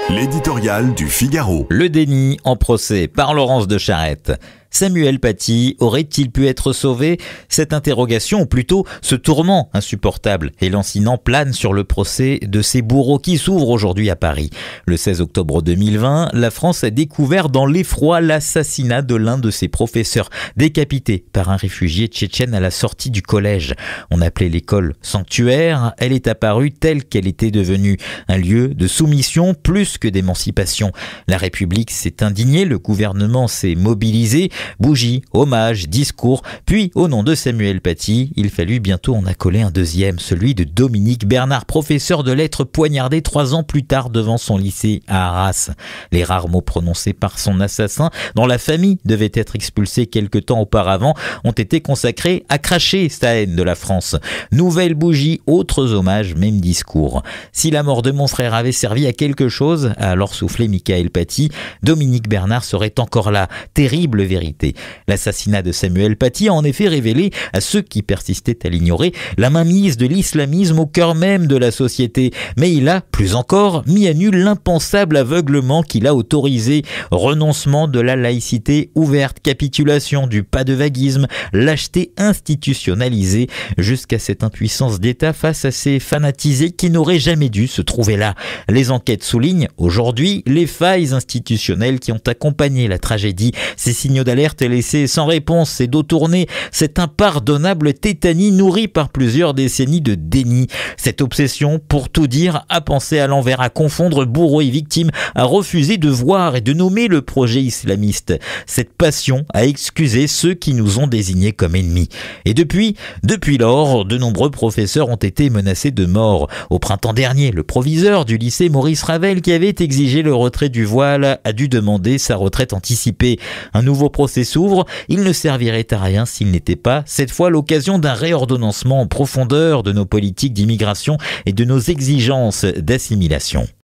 L'éditorial du Figaro. Le déni en procès par Laurence de Charette. Samuel Paty aurait-il pu être sauvé? Cette interrogation, ou plutôt ce tourment insupportable et lancinant, plane sur le procès de ces bourreaux qui s'ouvre aujourd'hui à Paris. Le 16 octobre 2020, la France a découvert dans l'effroi l'assassinat de l'un de ses professeurs, décapité par un réfugié tchétchène à la sortie du collège. On appelait l'école sanctuaire, elle est apparue telle qu'elle était devenue, un lieu de soumission plus que d'émancipation. La République s'est indignée, le gouvernement s'est mobilisé. Bougies, hommages, discours, puis au nom de Samuel Paty, il fallut bientôt en accoler un deuxième, celui de Dominique Bernard, professeur de lettres poignardé 3 ans plus tard devant son lycée à Arras. Les rares mots prononcés par son assassin, dont la famille devait être expulsée quelque temps auparavant, ont été consacrés à cracher sa haine de la France. Nouvelle bougie, autres hommages, même discours. Si la mort de mon frère avait servi à quelque chose, a alors soufflé Michael Paty, Dominique Bernard serait encore là. Terrible vérité. L'assassinat de Samuel Paty a en effet révélé à ceux qui persistaient à l'ignorer la mainmise de l'islamisme au cœur même de la société. Mais il a, plus encore, mis à nu l'impensable aveuglement qu'il a autorisé. Renoncement de la laïcité ouverte, capitulation du pas de vaguisme, lâcheté institutionnalisée, jusqu'à cette impuissance d'État face à ces fanatisés qui n'auraient jamais dû se trouver là. Les enquêtes soulignent aujourd'hui les failles institutionnelles qui ont accompagné la tragédie. Ces signaux d'alerte laissés sans réponse, ces dos tournés, cette impardonnable tétanie nourrie par plusieurs décennies de déni. Cette obsession, pour tout dire, à penser à l'envers, à confondre bourreau et victime, à refuser de voir et de nommer le projet islamiste. Cette passion à excuser ceux qui nous ont désignés comme ennemis. Et depuis lors, de nombreux professeurs ont été menacés de mort. Au printemps dernier, le proviseur du lycée Maurice Ravel, qui avait exigé le retrait du voile, a dû demander sa retraite anticipée. Un nouveau procès s'ouvre, il ne servirait à rien s'il n'était pas, cette fois, l'occasion d'un réordonnancement en profondeur de nos politiques d'immigration et de nos exigences d'assimilation.